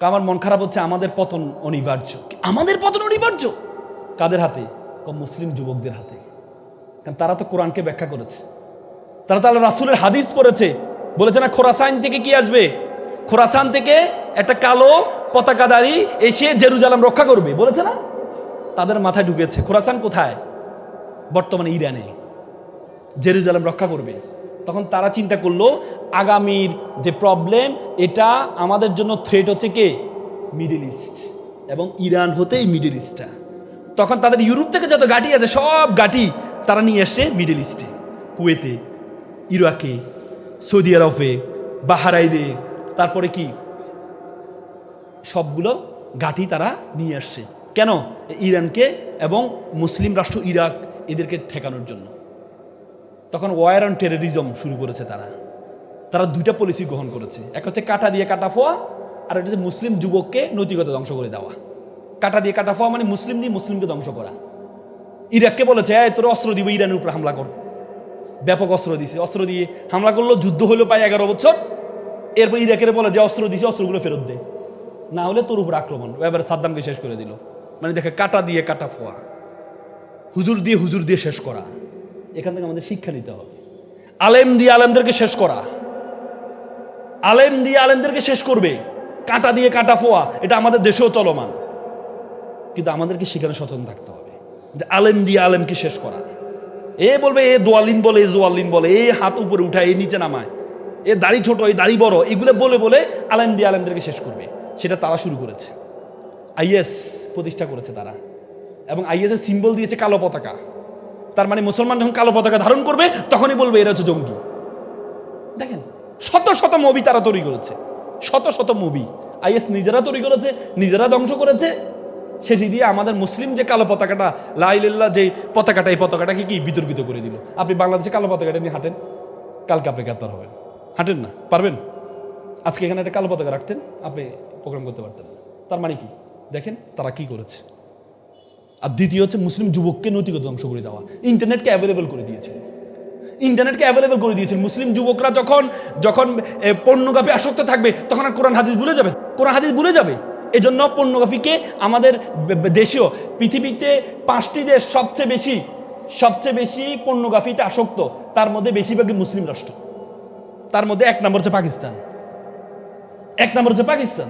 আমার মন খারাপ হচ্ছে, আমাদের পতন অনিবার্য। আমাদের পতন অনিবার্য কাদের হাতে? মুসলিম যুবকদের হাতে। কারণ তারা তো কোরআনকে ব্যাখ্যা করেছে, তারা তো আল্লাহ রাসূলের হাদিস পড়েছে। বলেছে না, খোরাসান থেকে কি আসবে? খোরাসান থেকে একটা কালো পতাকাধারী এসে জেরুজালেম রক্ষা করবে, বলেছে না? তাদের মাথায় ঢুকেছে খোরাসান কোথায়? বর্তমানে ইরানে জেরুজালেম রক্ষা করবে। তখন তারা চিন্তা করলো, আগামীর যে প্রবলেম, এটা আমাদের জন্য থ্রেট হচ্ছে কে? মিডল ইস্ট, এবং ইরান হতে এই মিডল ইস্টটা। তখন তাদের ইউরোপ থেকে যত ঘাঁটি আছে সব ঘাঁটি তারা নিয়ে আসছে মিডল ইস্টে, কুয়েতে, ইরাকে, সৌদি আরবে, বাহরাইনে, তারপরে কি সবগুলো ঘাঁটি তারা নিয়ে আসছে। কেন? ইরানকে এবং মুসলিম রাষ্ট্র ইরাক এদেরকে ঠেকানোর জন্য। তখন ওয়ার অন টেরোরিজম শুরু করেছে তারা দুইটা পলিসি গ্রহণ করেছে। এক হচ্ছে কাঁটা দিয়ে কাটা ফোয়া, আর একটা হচ্ছে মুসলিম যুবককে নৈতিকতা ধ্বংস করে দেওয়া। কাঁটা দিয়ে কাটা ফোয়া মানে মুসলিম দিয়ে মুসলিমকে ধ্বংস করা। ইরাককে বলেছে, তোর অস্ত্র দিব, ইরানের উপরে হামলা কর। ব্যাপক অস্ত্র দিছে, অস্ত্র দিয়ে হামলা করলো, যুদ্ধ হলো প্রায় 11 বছর। এরপর ইরাকের বলে যে অস্ত্র দিছে, অস্ত্রগুলো ফেরত দে, না হলে তোর উপর আক্রমণ। এবার সাদ্দামকে শেষ করে দিল। মানে দেখে, কাঁটা দিয়ে কাটা ফোয়া, হুজুর দিয়ে শেষ করা। এখান থেকে আমাদের শিক্ষা নিতে হবে। আলেম দিয়ে আলেমদেরকে শেষ করা, আলেম দিয়ে আলেমদেরকে শেষ করবে। কাঁটা দিয়ে কাটা ফোয়া, এটা আমাদের দেশেও চলমান। কিন্তু আমাদেরকে সেখানে সচেতন থাকতে হবে যে আলেম দিয়ে আলেমকে শেষ করা। বলবে এ দোয়ালিন বলে, এ জোয়ালিন বলে, এ হাত উপরে উঠায়, এ নিচে নামায়, এ দাড়ি ছোট, এ দাড়ি বড়, এগুলো বলে আলেম দিয়ে আলেমদেরকে শেষ করবে। সেটা তারা শুরু করেছে। আইএস প্রতিষ্ঠা করেছে তারা, এবং আইএস এর সিম্বল দিয়েছে কালো পতাকা। তার মানে মুসলমান যখন কালো পতাকা ধারণ করবে তখনই বলবে এরা হচ্ছে জঙ্গি। দেখেন, শত শত মুভি তারা তৈরি করেছে, শত শত মুভি আইএস নিজেরা তৈরি করেছে, নিজেরা ধ্বংস করেছে। শেষে দিয়ে আমাদের মুসলিম যে কালো পতাকাটা, লা ইলাহা ইল্লাল্লাহ যে পতাকাটা, এই পতাকাটাকে কি বিতর্কিত করে দিল। আপনি বাংলাদেশে কালো পতাকাটা নিয়ে হাঁটেন, কালকে আপনি গ্রেপ্তার হবেন। হাঁটেন না, পারবেন? আজকে এখানে একটা কালো পতাকা রাখতেন, আপনি প্রোগ্রাম করতে পারতেন না। তার মানে কি? দেখেন তারা কি করেছে। আর দ্বিতীয় হচ্ছে মুসলিম যুবককে নৈতিকতা ধ্বংস করে দেওয়া। ইন্টারনেটকে অ্যাভেলেবল করে দিয়েছে, মুসলিম যুবকরা যখন পর্নোগ্রাফি আসক্ত থাকবে তখন আর কোরআন হাদিস ভুলে যাবে। এজন্য পর্নোগ্রাফিকে আমাদের দেশীয়, পৃথিবীতে 5টি দেশ সবচেয়ে বেশি পর্নোগ্রাফিতে আসক্ত, তার মধ্যে বেশিরভাগই মুসলিম রাষ্ট্র। তার মধ্যে 1 নম্বর হচ্ছে পাকিস্তান।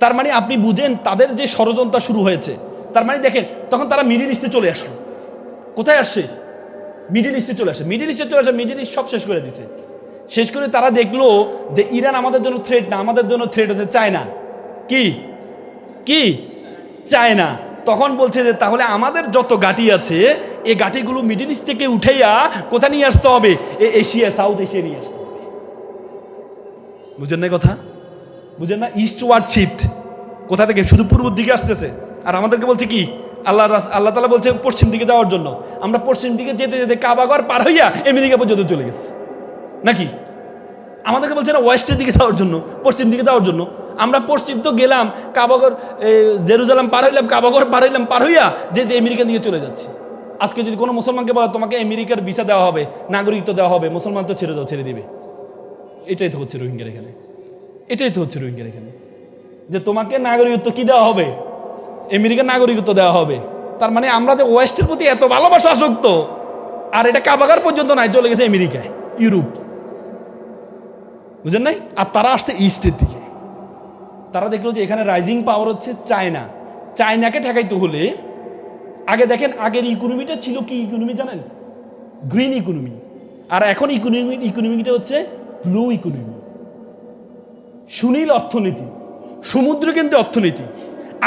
তার মানে আপনি বুঝেন তাদের যে ষড়যন্ত্র শুরু হয়েছে। তার মানে দেখেন, তখন তারা মিডিল ইস্টে চলে আসলো। কোথায় আসছে? মিডিল ইস্টে চলে আসে। মিডিল ইস্ট সব শেষ করে দিছে। শেষ করে তারা দেখলো যে ইরান আমাদের জন্য থ্রেট না, আমাদের জন্য থ্রেট হচ্ছে চায়না। কি চায়না। তখন বলছে যে তাহলে আমাদের যত ঘাঁটি আছে, এই ঘাঁটিগুলো মিডিল ইস্ট থেকে উঠাইয়া কোথায় নিয়ে আসতে হবে? এশিয়া, সাউথ এশিয়া নিয়ে আসতে হবে। বুঝেন না কথা? বুঝেন না? ইস্ট ওয়ার্ড শিফট কোথা থেকে? শুধু পূর্বের দিকে আসতেছে। আর আমাদেরকে বলছে কি? আল্লাহ তাআলা বলছে পশ্চিম দিকে যাওয়ার জন্য। আমরা পশ্চিম দিকে যেতে যেতে কাবাঘর পার হইয়া আমেরিকা পর্যন্ত চলে গেছে নাকি? আমাদেরকে বলছে না ওয়েস্টের দিকে যাওয়ার জন্য, পশ্চিম দিকে যাওয়ার জন্য। আমরা পশ্চিম তো গেলাম, কাবাঘর, জেরুজালেম পার হইলাম, কাবাঘর পার হইয়া যেতে আমেরিকার দিকে চলে যাচ্ছি। আজকে যদি কোনো মুসলমানকে বলে তোমাকে আমেরিকার ভিসা দেওয়া হবে, নাগরিকত্ব দেওয়া হবে, মুসলমান তো ছেড়ে দিবে। এটাই তো হচ্ছে রোহিঙ্গার এখানে, যে তোমাকে নাগরিকত্ব কি দেওয়া হবে? আমেরিকার নাগরিকত্ব দেওয়া হবে। তার মানে আমরা যে ওয়েস্টের প্রতি এত ভালোবাসা আসক্ত, আর এটা কাবাগার পর্যন্ত নাই, চলে গেছে আমেরিকায়, ইউরোপ। বুঝেন নাই? আর তারা আসছে ইস্টের দিকে। তারা দেখলো যে এখানে রাইজিং পাওয়ার হচ্ছে চায়নাকে ঠেকাইতে হলে আগে দেখেন, আগের ইকোনমিটা ছিল কি ইকোনমি জানেন? Green economy. আর এখন ইকোনমিটা হচ্ছে ব্লু ইকোনমি, সুনীল অর্থনীতি, সমুদ্র কেন্দ্রিক অর্থনীতি।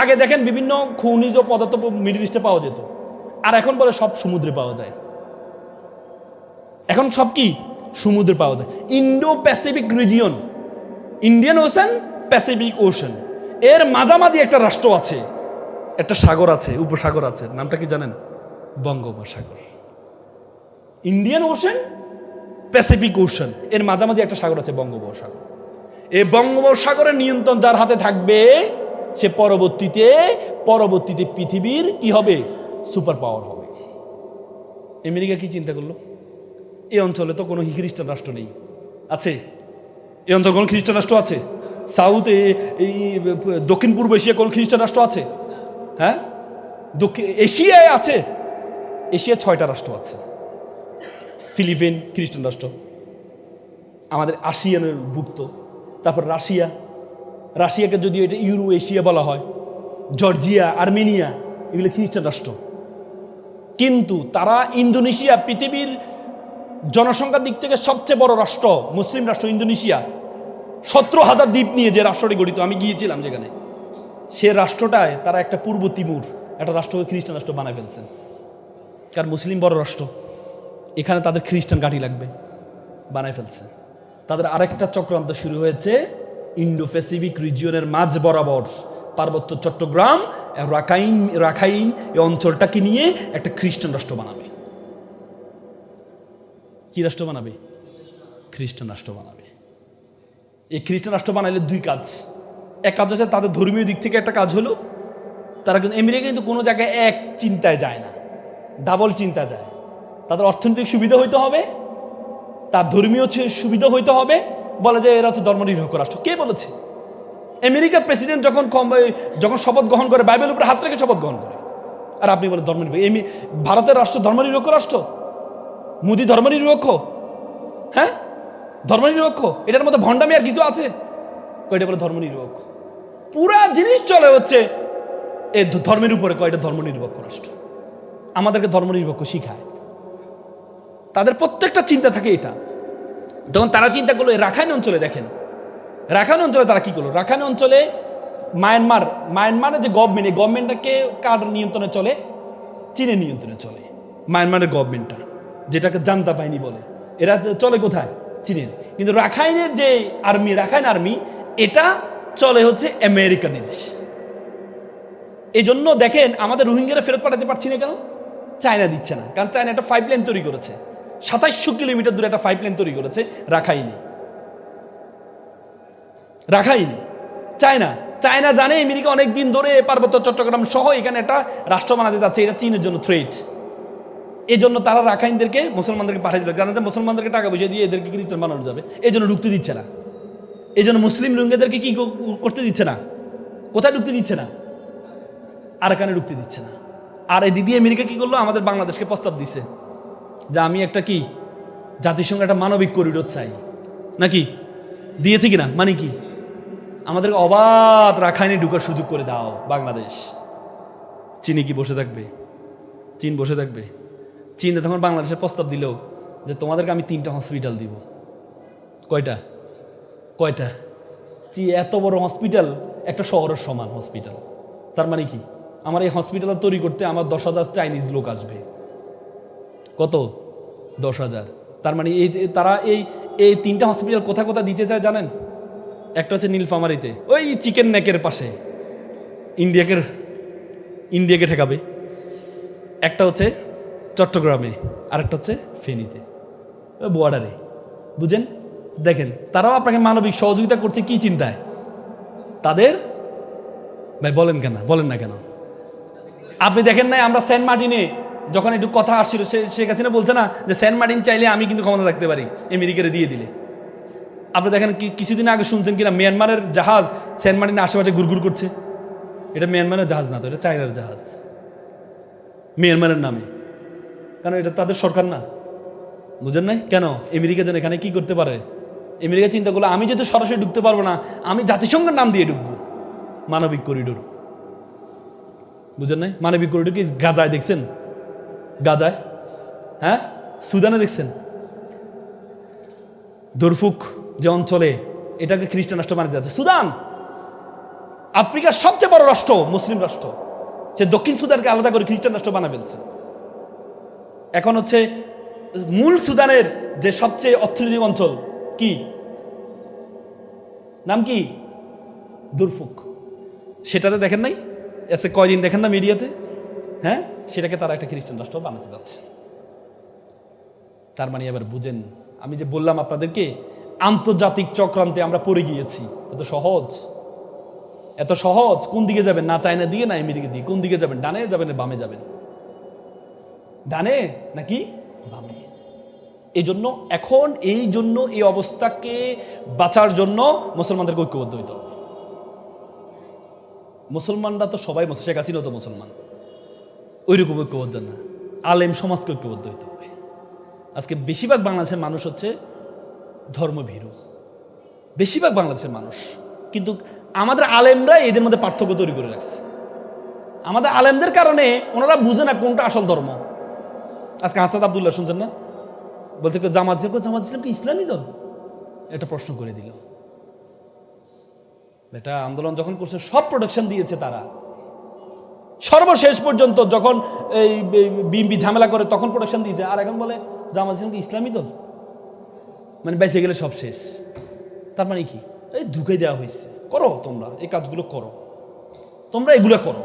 আগে দেখেন বিভিন্ন খনিজ পদার্থ মিডল ইস্টে পাওয়া যেত, আর এখন বলে সব সমুদ্রে পাওয়া যায়। এখন সব কি সমুদ্রে পাওয়া যায়। Indo Pacific region, Indian ocean, Pacific ocean, এর মাঝামাঝি একটা রাষ্ট্র আছে, একটা সাগর আছে, উপসাগর আছে। নামটা কি জানেন? বঙ্গোপসাগর। ইন্ডিয়ান ওশান, প্যাসিফিক ওশান, এর মাঝামাঝি একটা সাগর আছে, বঙ্গোপসাগর। এই বঙ্গোপসাগরের নিয়ন্ত্রণ যার হাতে থাকবে, সে পরবর্তীতে পৃথিবীর কি হবে? সুপার পাওয়ার হবে। আমেরিকা কি চিন্তা করলো? এই অঞ্চলে তো কোনো খ্রিস্টান রাষ্ট্র নেই। আছে? এই অঞ্চলে কোনো খ্রিস্টান রাষ্ট্র আছে? এই দক্ষিণ পূর্ব এশিয়া কোনো খ্রিস্টান রাষ্ট্র আছে? হ্যাঁ, এশিয়ায় আছে, এশিয়া 6টা রাষ্ট্র আছে। ফিলিপিন খ্রিস্টান রাষ্ট্র, আমাদের আসিয়ানের ভুক্ত। তারপর রাশিয়াকে যদিও এটা ইউরো এশিয়া বলা হয়। জর্জিয়া, আর্মেনিয়া এগুলো খ্রিস্টান রাষ্ট্র। কিন্তু তারা ইন্দোনেশিয়া, পৃথিবীর জনসংখ্যার দিক থেকে সবচেয়ে বড় রাষ্ট্র, মুসলিম রাষ্ট্র ইন্দোনেশিয়া, 17,000 দ্বীপ নিয়ে যে রাষ্ট্রটি গঠিত, আমি গিয়েছিলাম যেখানে, সে রাষ্ট্রটায় তারা একটা পূর্ব তিমুর একটা রাষ্ট্রকে খ্রিস্টান রাষ্ট্র বানায় ফেলছেন। কারণ মুসলিম বড় রাষ্ট্র, এখানে তাদের খ্রিস্টান ঘাঁটি লাগবে, বানায় ফেলছে। তাদের আরেকটা চক্রান্ত শুরু হয়েছে ইন্ডো প্যাসিফিক রিজিয়নের মাঝ বরাবর পার্বত্য চট্টগ্রাম, রাখাইন এই অঞ্চলটাকে নিয়ে একটা খ্রিস্টান রাষ্ট্র বানাবে। কি রাষ্ট্র বানাবে? খ্রিস্টান রাষ্ট্র বানাবে। এই খ্রিস্টান রাষ্ট্র বানাইলে 2 কাজ। এক কাজ হচ্ছে তাদের ধর্মীয় দিক থেকে একটা কাজ হলো, তারা কিন্তু আমেরিকা কিন্তু কোনো জায়গায় এক চিন্তায় যায় না, ডাবল চিন্তা যায়। তাদের অর্থনৈতিক সুবিধা হইতে হবে, তার ধর্মীয় সুবিধা হইতে হবে। বলে যে এরা হচ্ছে ধর্মনিরপেক্ষ রাষ্ট্র। কে বলেছে? আমেরিকার প্রেসিডেন্ট যখন শপথ গ্রহণ করে, বাইবেলের উপরে হাত রেখে শপথ গ্রহণ করে, আর আপনি বলেন ধর্মনিরপেক্ষ। ভারতের রাষ্ট্র ধর্মনিরপেক্ষ রাষ্ট্র? মোদি ধর্মনিরপেক্ষ? হ্যাঁ, ধর্মনিরপেক্ষ? এটার মধ্যে ভণ্ডামি আর কিছু আছে? কয়টা বলে ধর্মনিরপেক্ষ? পুরা জিনিস চলে হচ্ছে এই ধর্মের উপরে। কয়টা ধর্মনিরপেক্ষ রাষ্ট্র? আমাদেরকে ধর্মনিরপেক্ষ শিখায়। তাদের প্রত্যেকটা চিন্তা থাকে এটা। তখন তারা চিন্তা করলো রাখাইন অঞ্চলে, দেখেন রাখাইন অঞ্চলে তারা কি করলো। রাখাইন অঞ্চলে মায়ানমারের যে গভর্নমেন্ট, এই গভর্নমেন্টটাকে কার নিয়ন্ত্রণে চলে? চীনের নিয়ন্ত্রণে চলে মায়ানমারের গভর্নমেন্টটা, যেটাকে জান্তা বাহিনী বলে। এরা চলে কোথায়? চীনের। কিন্তু রাখাইনের যে রাখাইন আর্মি, এটা চলে হচ্ছে আমেরিকার নির্দেশ। এই জন্য দেখেন আমাদের রোহিঙ্গারা ফেরত পাঠাতে পারছি না কেন? চায়না দিচ্ছে না। কারণ চায়না একটা 5 লেন তৈরি করেছে, 2700 কিলোমিটার দূরে একটা 5 লেন তৈরি করেছে রাখাইনে। চায়না জানে আমেরিকা অনেক দিন ধরে পার্বত্য চট্টগ্রাম সহ এখানে একটা রাষ্ট্র বানাতে যাচ্ছে, এটা চীনের জন্য থ্রেট। এই জন্য তারা রাখাইনদেরকে, মুসলমানদেরকে পাঠিয়ে দিল, জানা যায় মুসলমানদেরকে টাকা পয়সা দিয়ে এদেরকে খ্রিস্টান বানানো যাবে। এই জন্য ঢুকতে দিচ্ছে না। এই জন্য মুসলিম রোহিঙ্গাদেরকে কি করতে দিচ্ছে না? কোথায় ঢুকতে দিচ্ছে না? আরাকানে ঢুকতে দিচ্ছে না। আর এই দিদি আমেরিকা কি করলো? আমাদের বাংলাদেশকে প্রস্তাব দিছে যে আমি একটা কি জাতিসংঘ একটা মানবিক করিডোর চাই, নাকি দিয়েছে কিনা? মানে কি আমাদেরকে অবাধ রাখাইনে ঢুকার সুযোগ করে দাও বাংলাদেশ। চীনে কি বসে থাকবে? চীন বসে থাকবে? চীন তখন বাংলাদেশের প্রস্তাব দিল যে তোমাদেরকে আমি 3টা হসপিটাল দিব। কয়টা? এত বড় হসপিটাল একটা শহরের সমান হসপিটাল। তার মানে কি আমার এই হসপিটাল তৈরি করতে আমার 10,000 চাইনিজ লোক আসবে। কত? 10,000। তার মানে এই যে তারা এই 3টা হসপিটাল কোথায় দিতে চায় জানেন? একটা হচ্ছে নীলফামারীতে, ওই চিকেন নেকের পাশে, ইন্ডিয়াকে ঠেকাবে। একটা হচ্ছে চট্টগ্রামে, আরেকটা হচ্ছে ফেনীতে, বর্ডারে। বুঝেন? দেখেন তারাও আপনাকে মানবিক সহযোগিতা করছে কি চিন্তায়? তাদের ভাই বলেন না কেন? আপনি দেখেন নাই আমরা সেন্ট মার্টিনে যখন একটু কথা আসছিল, শেখ হাসিনা বলছে না যে সেন্ট মার্টিন চাইলে আমি কিন্তু ক্ষমতা থাকতে পারি, আমেরিকারে দিয়ে দিলে। আপনি দেখেন কিছুদিন আগে শুনছেন কিনা মিয়ানমারের জাহাজ সেন্ট মার্টিনের আশেপাশে ঘুরঘুর করছে। এটা মিয়ানমারের জাহাজ না তো, এটা চায়নার জাহাজ, মিয়ানমারের নামে। কারণ এটা তাদের সরকার না। বুঝেন নাই? কেন? আমেরিকা যেন এখানে কি করতে পারে? আমেরিকা চিন্তা করলো আমি যেহেতু সরাসরি ঢুকতে পারবো না, আমি জাতিসংঘের নাম দিয়ে ঢুকবো, মানবিক করিডোর। বুঝেন নাই? মানবিক করিডোর কি গাজায় দেখছেন? গাজায়, হ্যাঁ, সুদানে দেখছেন? দরফুক যে অঞ্চলে, এটাকে খ্রিস্টান রাষ্ট্র বানাতে যাচ্ছে। সুদান আফ্রিকার সবচেয়ে বড় রাষ্ট্র, মুসলিম রাষ্ট্র, সে দক্ষিণ সুদানকে আলাদা করে খ্রিস্টান রাষ্ট্র বানা ফেলছে। এখন হচ্ছে মূল সুদানের যে সবচেয়ে অর্থনৈতিক অঞ্চল কি নাম? কি? দরফুক। সেটাতে দেখেন নাই এসে কয়দিন দেখেন না মিডিয়াতে? হ্যাঁ, সেটাকে তারা একটা খ্রিস্টান রাষ্ট্র বানাতে যাচ্ছে। তার মানে এবার বুঝেন, আমি যে বললাম আপনাদেরকে আন্তর্জাতিক চক্রান্তে আমরা পড়ে গিয়েছি। এত সহজ। কোন দিকে যাবেন? না চায়না দিকে না আমেরিকা দিকে। কোন দিকে যাবেন? ডানে যাবেন না বামে যাবেন? ডানে নাকি বামে? এই জন্য এই অবস্থাকে বাঁচার জন্য মুসলমানদেরকে ঐক্যবদ্ধ হইতে হবে। মুসলমানরা তো সবাই শেখ হাসিনাও তো মুসলমান, ওইরকম ঐক্যবদ্ধ না, আলেম সমাজকে ঐক্যবদ্ধ হইতে হবে। আজকে বেশিরভাগ বাংলাদেশের মানুষ হচ্ছে ধর্মভীরু, বেশিরভাগ বাংলাদেশের মানুষ, কিন্তু আমাদের আলেমরা এদের মধ্যে পার্থক্য তৈরি করে রাখছে। আমাদের আলেমদের কারণে ওনারা বুঝে না কোনটা আসল ধর্ম। আজকে হাসান আব্দুল্লাহ শুনছেন না, বলতে জামাত ইসলাম কি ইসলামী দল, এটা প্রশ্ন করে দিল। এটা আন্দোলন যখন করছে সব প্রোটেকশন দিয়েছে তারা, সর্বশেষ পর্যন্ত যখন এই বিএনপি ঝামেলা করে তখন প্রোটেকশন দিয়েছে, আর এখন বলে জামাত ইসলাম কি ইসলামী দল, মানে বেঁচে গেলে সব শেষ। তার মানে কি, এই ঢুকে দেওয়া হয়েছে। করো তোমরা এই কাজগুলো করো, তোমরা এগুলো করো,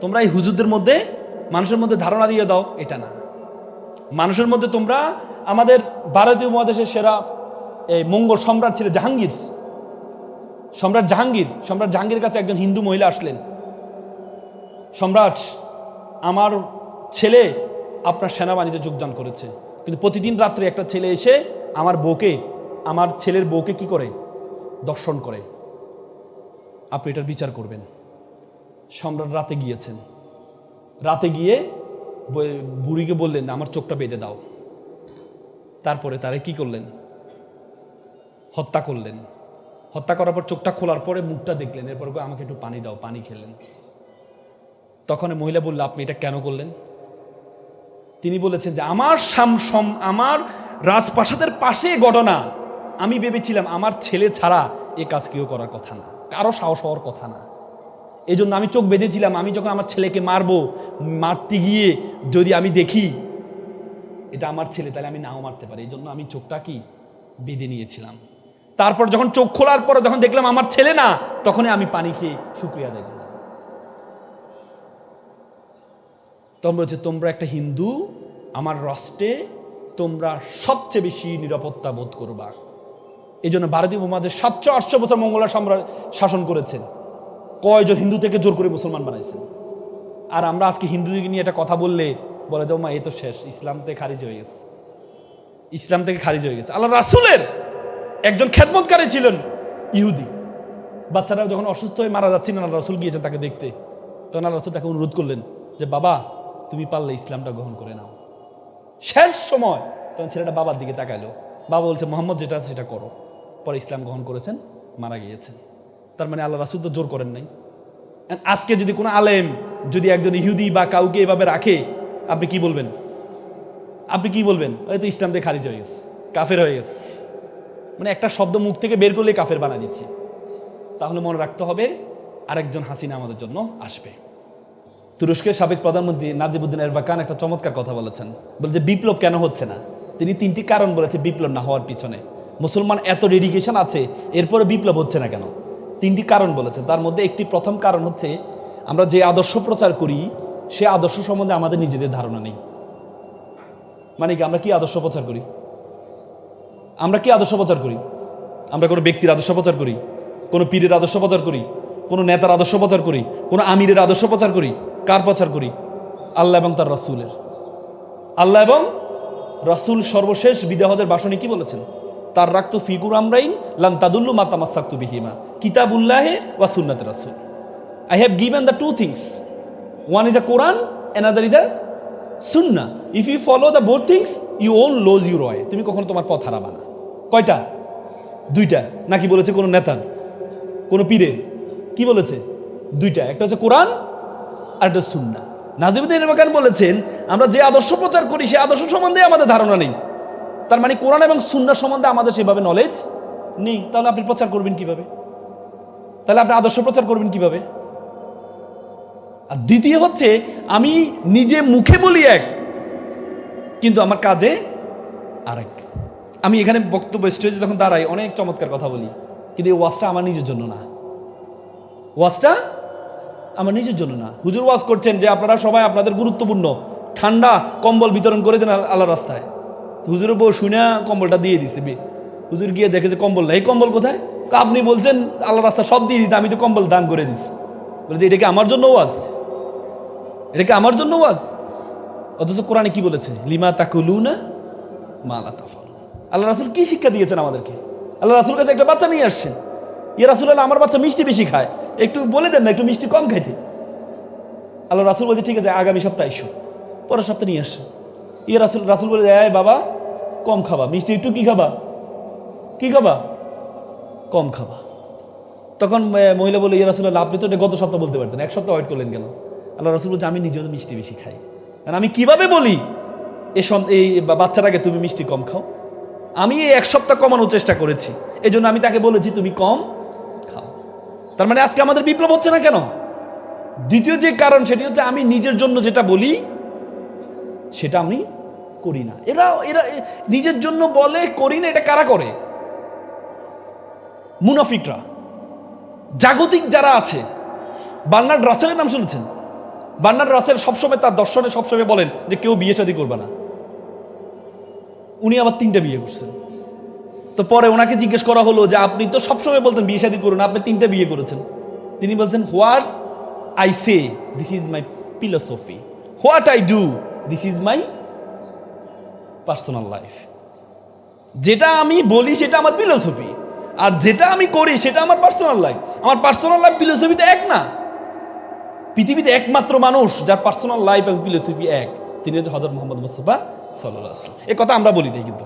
তোমরা এই হুজুরদের মধ্যে মানুষের মধ্যে ধারণা দিয়ে দাও, এটা না। মানুষের মধ্যে তোমরা, আমাদের ভারতীয় মহাদেশের সেরা এই মঙ্গল সম্রাট ছিল জাহাঙ্গীর, সম্রাট জাহাঙ্গীরের কাছে একজন হিন্দু মহিলা আসলেন, সম্রাট, আমার ছেলে আপনার সেনাবাহিনীতে যোগদান করেছে, কিন্তু প্রতিদিন রাত্রে একটা ছেলে এসে আমার ছেলের বউকে কি করে, দর্শন করে, আপনি এটার বিচার করবেন। সম্রাট রাতে গিয়েছেন, রাতে গিয়ে বুড়িকে বললেন আমার চোখটা বেঁধে দাও। তারপরে তারে কি করলেন, হত্যা করলেন। হত্যা করার পর চোখটা খোলার পরে মুখটা দেখলেন, এরপর আমাকে একটু পানি দাও, পানি খেলেন। তখন মহিলা বলল আপনি এটা কেন করলেন? তিনি বলেছেন যে আমার রাজপ্রাসাদের পাশে ঘটনা, আমি ভেবেছিলাম আমার ছেলে ছাড়া এ কাজ কেউ করার কথা না, কারো সাহস হওয়ার কথা না, এই জন্য আমি চোখ বেঁধেছিলাম। আমি যখন আমার ছেলেকে মারতে গিয়ে যদি আমি দেখি এটা আমার ছেলে, তাহলে আমি নাও মারতে পারি, এই জন্য আমি চোখটা কি বেঁধে নিয়েছিলাম। তারপর যখন চোখ খোলার পর যখন দেখলাম আমার ছেলে না, তখনই আমি পানি খেয়ে শুকরিয়া আদায় করলাম। তোমরা বলছে তোমরা একটা হিন্দু, আমার রাষ্ট্রে তোমরা সবচেয়ে বেশি নিরাপত্তা বোধ করবা। এই জন্য ভারতীয় উপমহাদেশ 700-800 বছর মঙ্গোলরা শাসন করেছেন, কয়জন হিন্দু থেকে জোর করে মুসলমান বানাইছেন। আর আমরা আজকে হিন্দুদেরকে নিয়ে একটা কথা বললে বলে যাও মা এ তো শেষ, ইসলাম থেকে খারিজ হয়ে গেছে, ইসলাম থেকে খারিজ হয়ে গেছে। আল্লাহ রাসূলের একজন খেদমতকারী ছিলেন ইহুদি, বাচ্চারা যখন অসুস্থ হয়ে মারা যাচ্ছিলেন আল্লাহ রাসূল গিয়েছেন তাকে দেখতে, তখন আল্লাহ রাসূল তাকে অনুরোধ করলেন যে বাবা তুমি পারলে ইসলামটা গ্রহণ করে নাও। শেষ সময় তখন ছেলেটা বাবার দিকে তাকাইলো, বাবা বলছে মোহাম্মদ যেটা আছে সেটা করো। পরে ইসলাম গ্রহণ করেছেন, মারা গিয়েছেন। তার মানে আল্লাহ রাসূল তো জোর করেন নাই। আজকে যদি কোনো আলেম যদি একজন ইহুদি বা কাউকে এভাবে রাখে, আপনি কি বলবেন? আপনি কি বলবেন? হয়তো ইসলাম থেকে খারিজ হয়ে গেছে, কাফের হয়ে গেছে, মানে একটা শব্দ মুখ থেকে বের করলে কাফের বানা দিচ্ছে। তাহলে মনে রাখতে হবে আরেকজন হাসিনা আমাদের জন্য আসবে। তুরস্কের সাবেক প্রধানমন্ত্রী নাজিবুদ্দিন এরবাকান একটা চমৎকার কথা বলেছেন, বলছে বিপ্লব কেন হচ্ছে না। তিনি 3টি কারণ বলেছে বিপ্লব না হওয়ার পিছনে। মুসলমান এত ডেডিকেশন আছে, এরপরে বিপ্লব হচ্ছে না কেন? 3টি কারণ বলেছেন। তার মধ্যে একটি প্রথম কারণ হচ্ছে আমরা যে আদর্শ প্রচার করি সে আদর্শ সম্বন্ধে আমাদের নিজেদের ধারণা নেই। মানে কি, আমরা কি আদর্শ প্রচার করি? আমরা কি আদর্শ প্রচার করি? আমরা কোনো ব্যক্তির আদর্শ প্রচার করি, কোনো পীরের আদর্শ প্রচার করি, কোনো নেতার আদর্শ প্রচার করি, কোনো আমিরের আদর্শ প্রচার করি? কার প্রচার করি? আল্লাহ এবং তার রাসূলের। আল্লাহ এবং রাসূল সর্বশেষ বিদায় হজের ভাষণে কি বলেছেন? তার রাখতু ফিকুর আমরাইন লান তাদুল্লু মা তামাসসাকতু বিহিমা কিতাবুল্লাহি ওয়া সুন্নাত রাসূল। I have given the two things. One is a Quran, another is a Sunnah. If you follow the both things, you won't lose your way. তুমি কখনো তোমার পথ হারাবা না। কয়টা? 2টা নাকি বলেছে কোনো নেতার, কোনো পীরের? কি বলেছে? 2টা, একটা হচ্ছে কোরআন আর একটা সুন্নাহ। নাজিবুদ্দিন এরবাকান বলেছেন আমরা যে আদর্শ প্রচার করি সে আদর্শ সম্বন্ধে আমাদের ধারণা নেই। তার মানে কোরআন এবং সুন্নাহ সম্বন্ধে আমাদের সেভাবে নলেজ নেই। তাহলে আপনি প্রচার করবেন কিভাবে? তাহলে আপনি আদর্শ প্রচার করবেন কিভাবে? আর দ্বিতীয় হচ্ছে আমি নিজে মুখে বলি এক, কিন্তু আমার কাজে আরেক। আমি এখানে বক্তব্য স্টেজে যখন দাঁড়াই অনেক চমৎকার কথা বলি, কিন্তু এই ওয়াজটা আমার নিজের জন্য না। ওয়াজটা আমার নিজের জন্য না। হুজুর ওয়াজ করছেন যে আপনারা সবাই আপনাদের গুরুত্বপূর্ণ ঠান্ডা কম্বল বিতরণ করে দেন আল্লাহ রাস্তায়। হুজুরের বউ শুনে কম্বলটা দিয়ে দিছে। হুজুর গিয়ে দেখে যে কম্বল নাই। কম্বল কোথায়? আপনি বলছেন আল্লাহ রাস্তা সব দিয়ে দিতে, আমি তো কম্বল দান করে দিচ্ছি। বলছে এটা কি আমার জন্য ওয়াজ? এটা কি আমার জন্য ওয়াজ? অথচ কোরআনে কি বলেছে? লিমা তাকুলুনা মা লা তাফালুন। আল্লাহ রাসূল কি শিক্ষা দিয়েছেন আমাদেরকে? আল্লাহ রাসূল কাছে একটা বাচ্চা নিয়ে আসছেন, ইয়া রাসূলুল্লাহ আমার বাচ্চা মিষ্টি বেশি খায়, একটু বলে দেন না একটু মিষ্টি কম খাইতে। আল্লাহ রাসূল বলছে ঠিক আছে আগামী সপ্তাহে এসো, পরের সপ্তাহে নিয়ে আসে। রাসূল বলে এই বাবা কম খাবা, মিষ্টি একটু কি খাবা, কি খাবা, কম খাবা। তখন মহিলা বলে রাসূলুল্লাহ আপনি তো এটা গত সপ্তাহ বলতে পারতেন, এক সপ্তাহ ওয়েট করলেন কেন? আল্লাহ রাসূল বলছে আমি নিজেও মিষ্টি বেশি খাই, কারণ আমি কিভাবে বলি এই বাচ্চাটাকে তুমি মিষ্টি কম খাও, আমি এই এক সপ্তাহ কমানোর চেষ্টা করেছি, এই জন্য আমি তাকে বলেছি তুমি কম খাও। তার মানে আজকে আমাদের বিপ্লব হচ্ছে না কেন? দ্বিতীয় যে কারণ সেটি হচ্ছে আমি নিজের জন্য যেটা বলি সেটা আমি করি না। এরা এরা নিজের জন্য বলে করি না, এটা কারা করে? মুনাফিকরা, জাগতিক যারা আছে। বার্নার্ড রাসেলের নাম শুনেছেন? বার্নার্ড রাসেল সবসময় তার দর্শনে সবসময় বলেন যে কেউ বিয়ে শাদী করবে না। উনি আবার 3টা বিয়ে করছেন। তো পরে ওনাকে জিজ্ঞেস করা হলো যে আপনি তো সবসময় বলতেন বিয়ে শাদী করুন, আপনি 3টা বিয়ে করেছেন। তিনি বলছেন what I say this is my philosophy, what I do this is my personal life. যেটা আমি বলি সেটা আমার ফিলোসফি, আর যেটা আমি করি সেটা আমার পার্সোনাল লাইফ। আমার পার্সোনাল লাইফ ফিলোসফিটা এক না। পৃথিবীতে একমাত্র মানুষ যার পার্সোনাল লাইফ এবং ফিলোসফি এক, তিনি হচ্ছে হযরত মুহাম্মদ মুস্তাফা সাল্লাল্লাহু আলাইহি ওয়াসাল্লাম। এই কথা আমরা বলি নাই, কিন্তু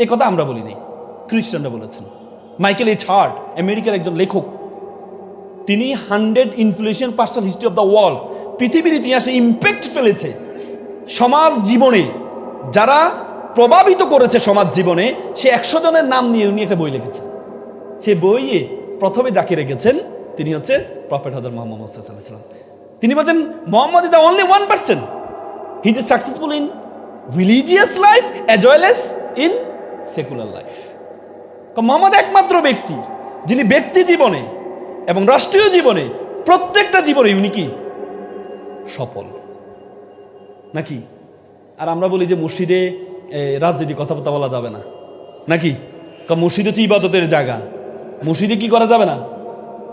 এই কথা আমরা বলি নাই, খ্রিস্টানরা বলেছেন। মাইকেল এইচ হার্ট আমেরিকার একজন লেখক, তিনি 100 influential person history of the world, পৃথিবীর ইতিহাসে ইম্প্যাক্ট ফেলেছে সমাজ জীবনে, যারা প্রভাবিত করেছে সমাজ জীবনে, সে 100 জনের নাম নিয়ে উনি একটা বই লিখেছেন। সে বইয়ে প্রথমে যাকে রেখেছেন তিনি হচ্ছে প্রফেট হযরত মুহাম্মদ সাল্লাল্লাহু আলাইহি ওয়াসাল্লাম। তিনি বলেন Muhammad is the only one person he is successful in religious life as well as in secular life. Muhammad একমাত্র ব্যক্তি যিনি ব্যক্তি জীবনে এবং রাষ্ট্রীয় জীবনে প্রত্যেকটা জীবনে উনি কি সফল নাকি? আর আমরা বলি যে মসজিদে রাজনীতি কথাবার্তা বলা যাবে না নাকি? মসজিদ হচ্ছে ইবাদতের জায়গা, মসজিদে কি করা যাবে না?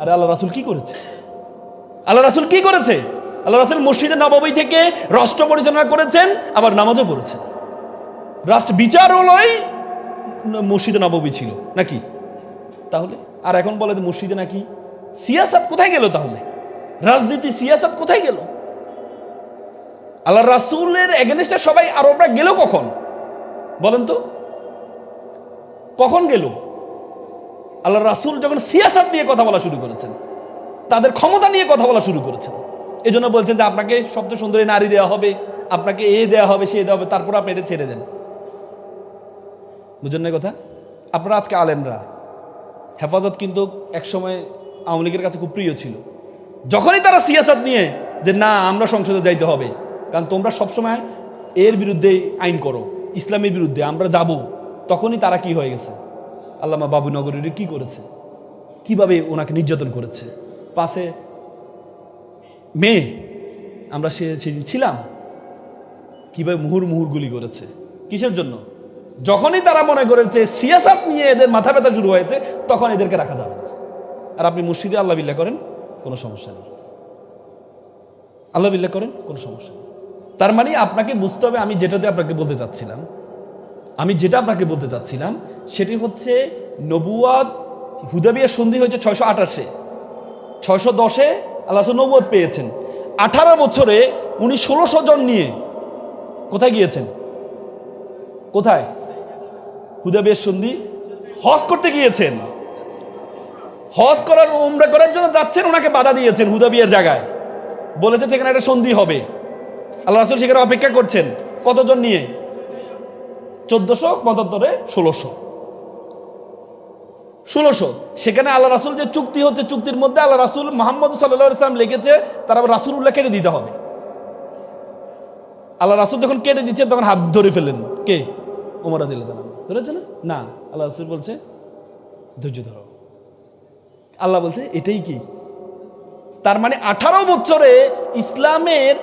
আরে আল্লাহ রাসূল কি করেছে? আল্লাহ রাসূল কি করেছে? আল্লাহ রাসূল মসজিদে নববী থেকে রাষ্ট্র পরিচালনা করেছেন, আবার নামাজও পড়েছেন। রাষ্ট্র বিচারালয় মসজিদে নববী ছিল নাকি? তাহলে আর এখন বলে যে মসজিদে নাকি সিয়াসাত কোথায় গেল? তাহলে রাজনীতি সিয়াসাত কোথায় গেল? আল্লাহ রাসূলের এগেনস্টে সবাই আরবরা গেল কখন বলেন তো? কখন গেল? আল্লাহ রাসূল যখন সিয়াসাত নিয়ে কথা বলা শুরু করেছেন, তাদের ক্ষমতা নিয়ে কথা বলা শুরু করেছেন, এই জন্য বলছেন যে আপনাকে সবচেয়ে সুন্দরী নারী দেওয়া হবে, আপনাকে এ দেওয়া হবে, সে দেওয়া হবে, তারপর আপনি এটা ছেড়ে দেন। বুঝেন না কথা? আপনারা আজকে আলেমরা, হেফাজত কিন্তু একসময় আওয়ামী লীগের কাছে খুব প্রিয় ছিল। যখনই তারা সিয়াসাত নিয়ে যে না আমরা সংসদে যাইতে হবে, কারণ তোমরা সবসময় এর বিরুদ্ধে আইন করো, ইসলামের বিরুদ্ধে আমরা যাব, তখনই তারা কি হয়ে গেছে? আল্লামা বাবু নগরীর কি করেছে, কিভাবে ওনাকে নির্যাতন করেছে। 5 মে আমরা সেদিন ছিলাম, কিভাবে মুহুর মুহুর গুলি করেছে। কিসের জন্য? যখনই তারা মনে করেছে সিয়াসাত নিয়ে এদের মাথা ব্যথা শুরু হয়েছে, তখন এদেরকে রাখা যাবে না। আর আপনি মসজিদে আল্লাহ বিল্লাহ করেন, কোনো সমস্যা নেই। আল্লাহ বিল্লাহ করেন, কোনো সমস্যা নেই। তার মানে আপনাকে বুঝতে হবে, আমি যেটা আপনাকে বলতে চাচ্ছিলাম সেটি হচ্ছে নবুয়াত, হুদাইবিয়ার সন্ধি হয়েছে 628-এ, 610-এ আল্লাহ নবুয়াত পেয়েছেন। 18 বছরে উনি 1600 জন নিয়ে কোথায় গিয়েছেন? কোথায়? হুদাইবিয়ার সন্ধি হজ করতে গিয়েছেন। হজ করার উমরা করার জন্য যাচ্ছেন, ওনাকে বাধা দিয়েছেন হুদাইবিয়ার জায়গায়, বলেছে সেখানে একটা সন্ধি হবে। আল্লাহ রাসূল সেখানে অপেক্ষা করছেন কতজন নিয়ে? 1475-এ 1600। সেখানে আল্লাহ রাসূল যে চুক্তি হচ্ছে, চুক্তির মধ্যে আল্লাহ রাসূল মুহাম্মদ সাল্লাল্লাহু আলাইহি ওয়াসাল্লাম লিখেছে তার আবার রাসূলুল্লাহ কেটে দিতে হবে। আল্লাহ রাসূল যখন কেটে দিচ্ছেন তখন হাত ধরে ফেলেন কে? ওমর রাদিয়াল্লাহু আনহু। ধরেছে না? না, আল্লাহ রাসূল বলছে ধৈর্য ধরো। আল্লাহ বলছে এটাই কি? তার মানে 18 বছরে ইসলামের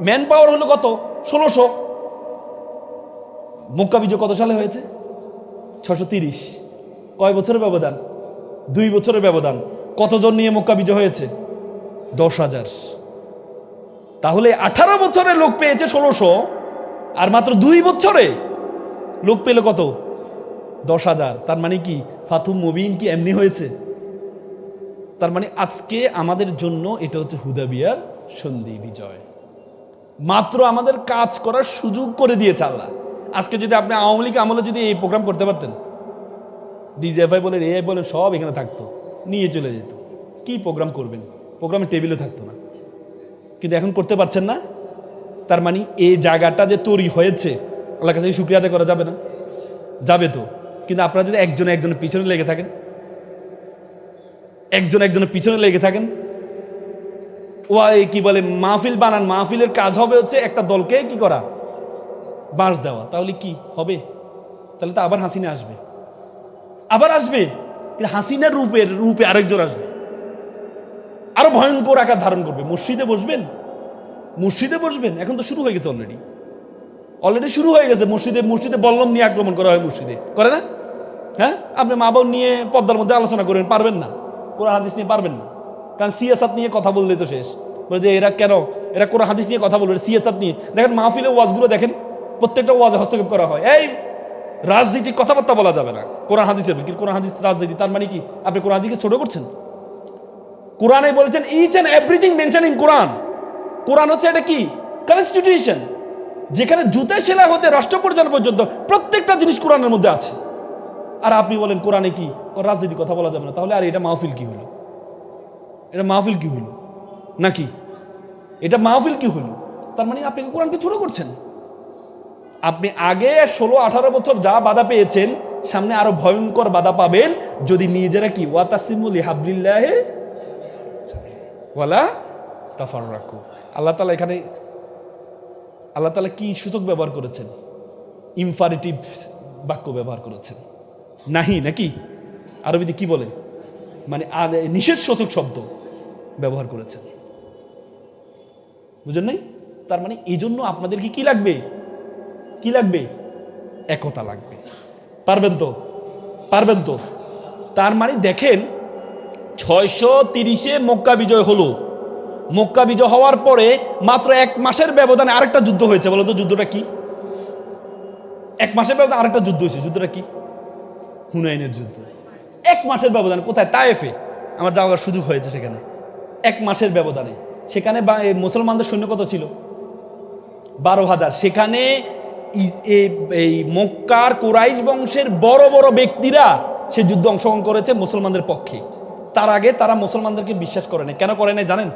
ম্যান পাওয়ার হলো কত? 1600। মক্কা বিজয় কত সালে হয়েছে? 630। কয় বছরের ব্যবধান? 2 বছরের ব্যবধান। কতজন নিয়ে মক্কা বিজয় হয়েছে? 10,000। তাহলে 18 বছরে লোক পেয়েছে 1600, আর মাত্র 2 বছরে লোক পেল কত? 10,000। তার মানে কি ফাতহু মুবিন কি এমনি হয়েছে? তার মানে আজকে আমাদের জন্য এটা হচ্ছে হুদাবিয়ার সন্ধি বিজয়। মাত্র আমাদের কাজ করার সুযোগ করে দিয়েছে আল্লাহ। আজকে যদি আপনি আওয়ামী লীগ আমলে যদি এই প্রোগ্রাম করতে পারতেন, ডিজিএফআই বলেন, এআই বলেন, সব এখানে থাকতো, নিয়ে চলে যেত। কি প্রোগ্রাম করবেন? প্রোগ্রামের টেবিলে থাকতো না। কিন্তু এখন করতে পারছেন না। তার মানে এই জায়গাটা যে তৈরি হয়েছে, আল্লাহর কাছে শুকরিয়া আদায় করা যাবে না? যাবে তো। কিন্তু আপনারা যদি একজনের পিছনে লেগে থাকেন, একজনের পিছনে লেগে থাকেন, কি বলে মাহফিল বানান, মাহফিলের কাজ হবে হচ্ছে একটা দলকে কি করা, বাঁশ দেওয়া, তাহলে কি হবে? তাহলে তো আবার হাসিনা আসবে, আবার আসবে, কিন্তু হাসিনার রূপে আরেকজন আসবে, আরো ভয়ঙ্কর আকার ধারণ করবে। মসজিদে বসবেন। এখন তো শুরু হয়ে গেছে, অলরেডি শুরু হয়ে গেছে। মসজিদে বল্লম নিয়ে আক্রমণ করা হয়, মসজিদে করে না? হ্যাঁ, আপনি মা বোন নিয়ে পর্দার মধ্যে আলোচনা করবেন, পারবেন না। কোরআন হাদিস নিয়ে পারবেন না, কারণ সিয়াসাত নিয়ে কথা বললে তো শেষ। বলে যে এরা কোরআন হাদিস নিয়ে কথা বলবে, সিয়াসাত নিয়ে। দেখেন মাহফিলের ওয়াজগুলো দেখেন, প্রত্যেকটা ওয়াজে হস্তক্ষেপ করা হয়। এই রাজনীতি কথাবার্তা বলা যাবে না কোরআন হাদিসের, কিন্তু কোরআন হাদিস রাজনীতি। তার মানে কি? আপনি কোরআন হাদিসকে ছোট করছেন। কোরআনে বলেছেন each and everything mention in Quran. Quran হচ্ছে এটা কি? কনস্টিটিউশন, যেখানে জুতা সেলা হতে রাষ্ট্র পরিচালনা পর্যন্ত প্রত্যেকটা জিনিস কোরআনের মধ্যে আছে। আর আপনি বলেন কোরআনে কি রাজনীতি কথা বলা যাবে না? তাহলে আর এটা মাহফিল কি হলো? নাকি এটা মাহফিল কি হলো? তার মানে আপনি কোরআনকে ছোট করছেন। আপনি আগে 16-18 বছর যা বাধা পেয়েছেন, সামনে আরো ভয়ঙ্কর বাধা পাবেন যদি নিজেরা কি ওয়াতাসিমু লিহাবলিল্লাহি ওয়ালা তাফাররাকু। আল্লাহ তাআলা কি সূচক ব্যবহার করেছেন? ইমপারেটিভ বাক্য ব্যবহার করেছেন, নাকি আরবিতে কি বলে, মানে নিষেধ সূচক শব্দ ব্যবহার করেছেন। বুঝেন নাই? তার মানে এই জন্য আপনাদেরকে কি লাগবে? একতা লাগবে। পারবেন তো? তার মানে দেখেন 630-এ মক্কা বিজয় হলো। মক্কা বিজয় হওয়ার পরে মাত্র 1 মাসের ব্যবধানে আরেকটা যুদ্ধ হয়েছে। বলো তো যুদ্ধটা কি? 1 মাসের ব্যবধানে আরেকটা যুদ্ধ হয়েছে। যুদ্ধটা কি? হুনাইনের যুদ্ধ। 1 মাসের ব্যবধানে। কোথায়? তায়েফে আমার যাওয়ার সুযোগ হয়েছে সেখানে। 1 মাসের ব্যবধানে সেখানে মুসলমানদের সৈন্য কত ছিল? 12,000। সেখানে এই মক্কার কুরাইশ বংশের বড় বড় ব্যক্তিরা সে যুদ্ধ অংশগ্রহণ করেছে মুসলমানদের পক্ষে। তার আগে তারা মুসলমানদেরকে বিশ্বাস করে নাই। কেন করে নাই জানেন?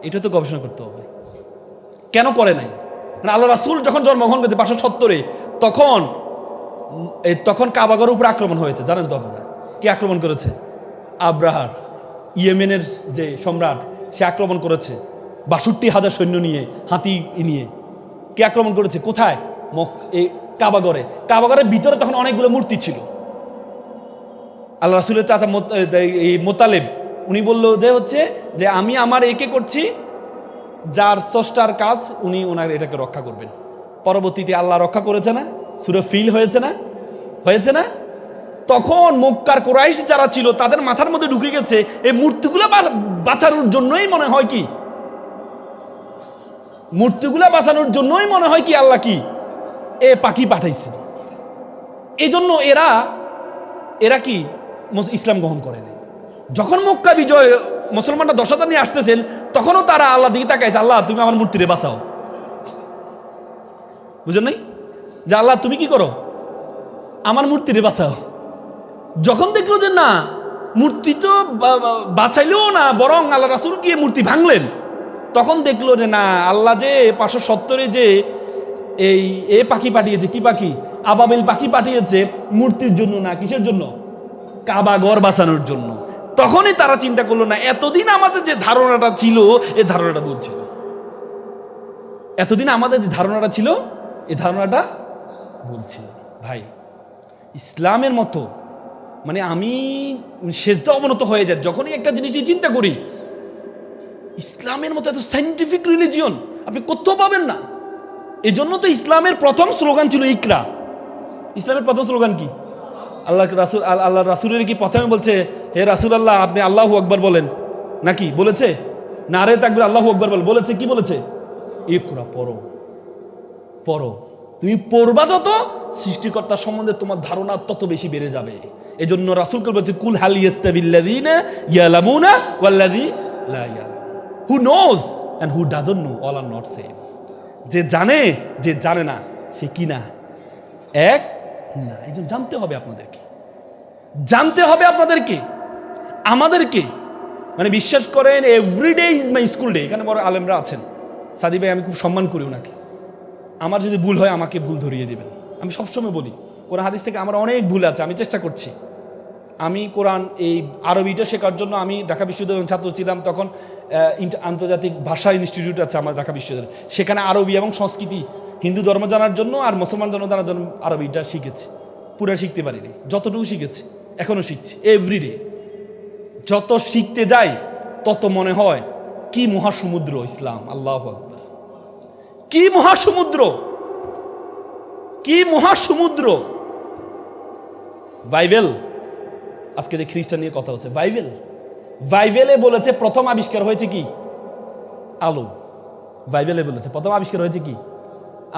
এটা তো গবেষণা করতে হবে। কেন করে নাই? আল্লাহ রাসূল যখন জন্মগ্রহণ করেছে 570-এ, তখন কাবাগরের উপরে আক্রমণ হয়েছে। জানেন তো আপনারা কি আক্রমণ করেছে? আব্রাহার, ইয়েমেনের যে সম্রাট, সে আক্রমণ করেছে 62,000 সৈন্য নিয়ে, হাতি নিয়ে। কে আক্রমণ করেছে? কোথায়? কাবাগরের ভিতরে তখন অনেকগুলো মূর্তি ছিল। আল্লাহ রাসূলের চাচা মোতালেব, উনি বলল যে আমি আমার একে করছি, যার স্রষ্টার কাজ উনি ওনার এটাকে রক্ষা করবেন। পরবর্তীতে আল্লাহ রক্ষা করেছে না? সূরা ফিল হয়েছে না? তখন মক্কার কুরাইশ যারা ছিল তাদের মাথার মধ্যে ঢুকে গেছে এই মূর্তিগুলো বাঁচানোর জন্যই মনে হয় কি আল্লাহ কি পাখি পাঠাইছে। এই জন্য এরা কি ইসলাম গ্রহণ করেনি। যখন মক্কা বিজয় মুসলমানরা 10,000 নিয়ে আসতেছেন, তখনও তারা আল্লাহ দিকে তাকাইছে, আল্লাহ তুমি আমার মূর্তিরে বাঁচাও। বুঝেন নাই? যে আল্লাহ তুমি কি করো? আমার মূর্তিরে বাঁচাও। যখন দেখলো যে না, মূর্তি তো বাঁচাইলেও না, বরং আল্লাহ রাসূল গিয়ে মূর্তি ভাঙলেন, তখন দেখলো যে না, আল্লাহ যে 570-এ যে এই পাখি পাঠিয়েছে, কি পাখি? আবাবিল পাখি পাঠিয়েছে মূর্তির জন্য না, কিসের জন্য? কাবাঘর বাঁচানোর জন্য। তখনই তারা চিন্তা করলো না, এতদিন আমাদের যে ধারণাটা ছিল এই ধারণাটা বলছিল, এতদিন আমাদের যে ধারণাটা ছিল এই ধারণাটা বলছিল। ভাই, ইসলামের মতো মানে আমি সেজদা অবনত হয়ে যায় যখনই একটা জিনিস চিন্তা করি। ইসলামের মতো এত সাইন্টিফিক রিলিজিয়ন আপনি কোথাও পাবেন না। এই জন্য তো ইসলামের প্রথম স্লোগান ছিল ইকরা। ইসলামের প্রথম স্লোগান কি? আল্লাহ রাসূলের কি প্রথমে বলছে হে রাসূল আল্লাহ আপনি আল্লাহু আকবার বলেন নাকি? বলেছে নারে তাকবীর আল্লাহু আকবার বলেছে কি বলেছে? ইকরা, পড়ো। তুমি পড়বা যত, সৃষ্টিকর্তার সম্বন্ধে তোমার ধারণা তত বেশি বেড়ে যাবে। এজন্য রাসূলকে বলছে কুল হাল ইয়াস্তাবিল্লাযিনা ইয়ালামুনা ওয়াল্লাযী লা ইয়ালাম, who knows and who doesn't know all are not same. যে জানে যে জানে না সে কি না, এক না। এই জন্য জানতে হবে আপনাদেরকে, জানতে হবে আপনাদেরকে, আমাদেরকে। মানে বিশ্বাস করেন, everyday is my school day. এখানে বড় আলেমরা আছেন, সাদি ভাই আমি খুব সম্মান করি ওনাকে। আমার যদি ভুল হয় আমাকে ভুল ধরিয়ে দিবেন। আমি সবসময় বলি কোরআন হাদিস থেকে আমার অনেক ভুল আছে, আমি চেষ্টা করছি। আমি কোরআন এই আরবিটা শেখার জন্য আমি ঢাকা বিশ্ববিদ্যালয়ের ছাত্র ছিলাম, তখন আন্তর্জাতিক ভাষা ইনস্টিটিউট আছে আমার ঢাকা বিশ্ববিদ্যালয়ে, সেখানে আরবি এবং সংস্কৃতি, হিন্দু ধর্ম জানার জন্য আর মুসলমান ধর্ম জানার জন্য আরবিটা শিখেছি। পুরো শিখতে পারিনি, যতটুকু শিখেছি এখনও শিখছি এভরিডে। যত শিখতে যাই তত মনে হয় কি মহাসমুদ্র ইসলাম, আল্লাহু আকবার, কি মহাসমুদ্র, কি মহাসমুদ্র। বাইবেল, আজকে যে খ্রিস্টান নিয়ে কথা হচ্ছে, বাইবেলে বলেছে প্রথম আবিষ্কার হয়েছে কি? আলো। বাইবেলে বলেছে প্রথম আবিষ্কার হয়েছে কি?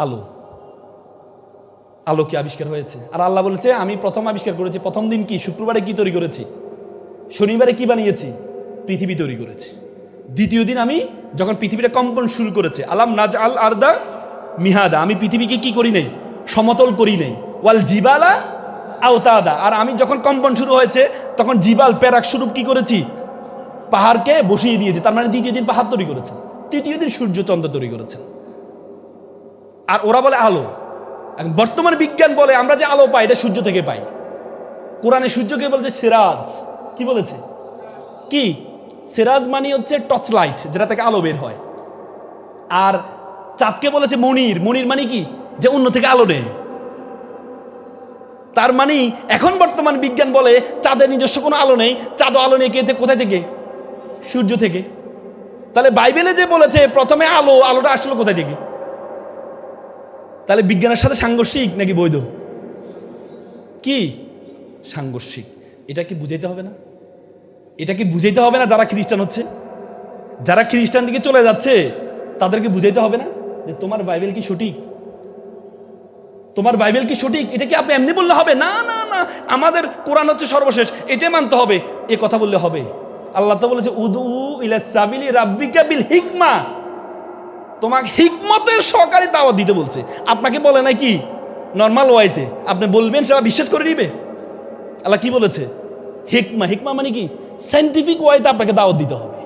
আলো। আলো কি আবিষ্কার হয়েছে? আর আল্লাহ বলেছে আমি প্রথম আবিষ্কার করেছি। প্রথম দিন কি? শুক্রবারে কি তৈরি করেছি? শনিবারে কি বানিয়েছি? পৃথিবী তৈরি করেছি। দ্বিতীয় দিন আমি যখন পৃথিবীটা কম্পন শুরু করেছে, আলাম নাজআল আরদা মিহাদা, আমি পৃথিবীকে কি করি নাই? সমতল করি নাই। ওয়াল জিবালা আওতাদা, আর আমি যখন কম্পন শুরু হয়েছে তখন জিবাল প্যারাক স্বরূপ কি করেছি? পাহাড়কে বসিয়ে দিয়েছি। তার মানে দ্বিতীয় দিন পাহাড় তৈরি করেছেন, তৃতীয় দিন সূর্য চন্দ্র তৈরি করেছেন। আর ওরা বলে আলো। বর্তমান বিজ্ঞান বলে আমরা যে আলো পাই এটা সূর্য থেকে পাই। কোরআনে সূর্যকে বলছে সিরাজ। কি বলেছে? কি সিরাজ মানে হচ্ছে টর্চ লাইট, যেটা থেকে আলো বের হয়। আর চাঁদকে বলেছে মনির। মনির মানে কি? যে অন্য থেকে আলো নেয়। তার মানে এখন বর্তমান বিজ্ঞান বলে চাঁদের নিজস্ব কোনো আলো নেই, চাঁদও আলো নেই কোথায় থেকে? সূর্য থেকে। তাহলে বাইবেলে যে বলেছে প্রথমে আলো, আলোটা আসলো কোথায় থেকে? তাহলে বিজ্ঞানের সাথে সাংঘর্ষিক নাকি বৈধ? কি সাংঘর্ষিক? এটা কি বুঝাইতে হবে না? এটা কি বুঝাইতে হবে না? যারা খ্রিস্টান হচ্ছে, যারা খ্রিস্টান দিকে চলে যাচ্ছে তাদেরকে বুঝাইতে হবে না যে তোমার বাইবেল কি সঠিক? তোমার বাইবেল কি সঠিক? এটা কি আপনি এমনি বললে হবে? না না না, আমাদের কোরআন হচ্ছে সর্বশেষ, এটাই মানতে হবে, এ কথা বললে হবে? আল্লাহ তো বলেছে উদু ইলা সাবিলি রাব্বিকা বিল হিকমা, তোমাকে হিকমতের সহকারে দাওয়াত দিতে বলছে। আপনাকে বলে না কি নর্মাল ওয়াইতে আপনি বলবেন, সেটা বিশ্বাস করে নিবে? আল্লাহ কি বলেছে? হিকমা। হিকমা মানে কি? সাইন্টিফিক ওয়াইতে আপনাকে দাওয়াত দিতে হবে।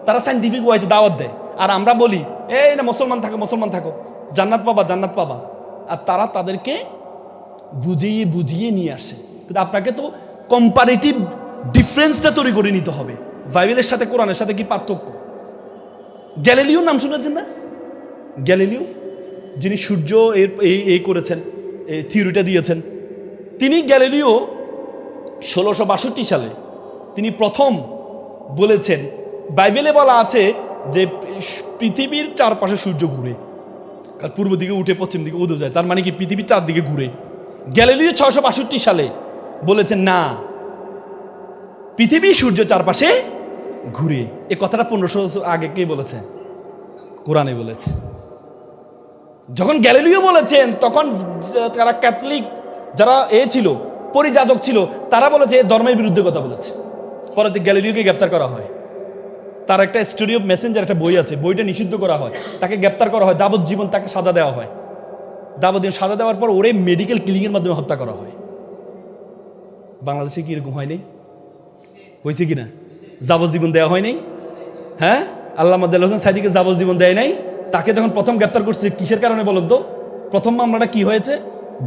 তারা সাইন্টিফিক ওয়াইতে দাওয়াত দেয়, আর আমরা বলি এই না মুসলমান থাকো, মুসলমান থাকো, জান্নাত পাবা, জান্নাত পাবা। আর তারা তাদেরকে বুঝিয়ে বুঝিয়ে নিয়ে আসে। কিন্তু আপনাকে তো কম্পারেটিভ ডিফারেন্সটা তৈরি করে নিতে হবে। বাইবেলের সাথে কোরআনের সাথে কি পার্থক্য? গ্যালিলিও নাম শুনেছেন না? গ্যালিলিও, যিনি সূর্য এই করেছেন, এই থিওরিটা দিয়েছেন, তিনি গ্যালিলিও 1662 সালে তিনি প্রথম বলেছেন, বাইবেলে বলা আছে যে পৃথিবীর চারপাশে সূর্য ঘুরে, আর পূর্ব দিকে উঠে পশ্চিম দিকে উদয় যায়। তার মানে কি পৃথিবী চারদিকে ঘুরে। গ্যালিলিও 662 সালে বলেছেন না, পৃথিবী সূর্য চারপাশে ঘুরে। এ কথাটা 1500 বছর আগে কে বলেছে? কোরআনে বলেছে। যখন গ্যালিলিও বলেছেন তখন যারা ক্যাথলিক, যারা ছিল পরিযাজক ছিল, তারা বলেছে ধর্মের বিরুদ্ধে কথা বলেছে। পরে গ্যালিলিওকে গ্রেপ্তার করা হয়। তার একটা স্টোরি অফ মেসেঞ্জার একটা বই আছে, বইটা নিষিদ্ধ করা হয়, তাকে গ্রেপ্তার করা হয়, যাবজ্জীবন তাকে সাজা দেওয়া হয়। যাবজ্জীবন সাজা দেওয়ার পর ওরে মেডিকেল কিলিংয়ের মাধ্যমে হত্যা করা হয়। বাংলাদেশে কি এরকম হয় নাই? হয়েছে কিনা? যাবজ্জীবন দেওয়া হয় নাই? হ্যাঁ, আল্লামা দেলোয়ার হোসেন সাঈদীকে যাবজ্জীবন দেয় নাই। তাকে যখন প্রথম গ্রেপ্তার করছে কিসের কারণে বলুন তো? প্রথম মামলাটা কি হয়েছে?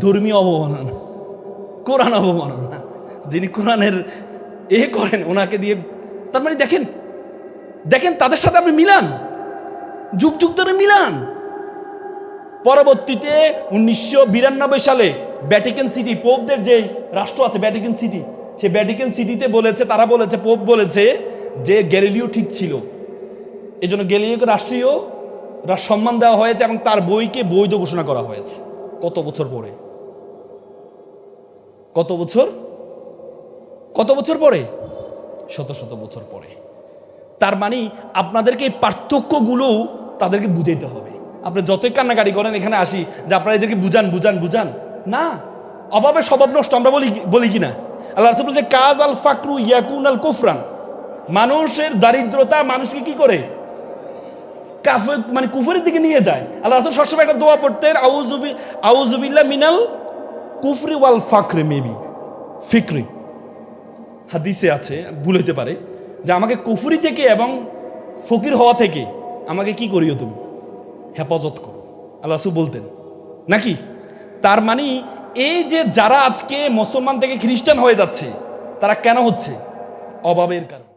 ধর্মীয় অবমাননা, কোরআন অবমাননা। যিনি কোরআনের করেন ওনাকে দিয়ে। তার মানে দেখেন দেখেন তাদের সাথে আপনি মিলান, যুগ যুগ ধরে মিলান। পরবর্তীতে 1992 সালে ভ্যাটিকান সিটি, পোপদের যে রাষ্ট্র আছে ভ্যাটিকান সিটি, সেই ভ্যাটিকান সিটিতে বলেছে, তারা বলেছে, পোপ বলেছে যে গ্যালিলিও ঠিক ছিল। এই জন্য গ্যালিলিওকে রাষ্ট্রীয় সম্মান দেওয়া হয়েছে এবং তার বইকে বৈধ ঘোষণা করা হয়েছে। কত বছর পরে? কত বছর? কত বছর পরে? শত শত বছর পরে। তার মানে আপনাদেরকে এই পার্থক্যগুলোও তাদেরকে বুঝাইতে হবে। আপনি যতই কান্নাকাটি করেন এখানে আসি যে আপনারা এদেরকে বুঝান বুঝান বুঝান, না, অভাবে স্বভাব নষ্ট আমরা বলি কি না? আল্লাহ রাসূল বলছে কাজ আল ফাকরু ইয়াকুন আল কুফরান, মানুষের দারিদ্রতা মানুষকে কি করে কাফের মানে কুফরের দিকে নিয়ে যায়। আল্লাহ রাসূল সবসময় একটা দোয়া পড়তেন, আউযুবিল্লাহ মিনাল কুফরি ওয়াল ফাকরি, মেবি ফিকরি, হাদিসে আছে, ভুল হতে পারে, যে আমাকে কুফরি থেকে এবং ফকির হওয়া থেকে আমাকে কি করিও তুমি, হেফাজত করো, আল্লাহ রাসূল বলতেন নাকি। তার মানে এই যে যারা আজকে মুসলমান থেকে খ্রিস্টান হয়ে যাচ্ছে, তারা কেন হচ্ছে? অভাবের কারণে।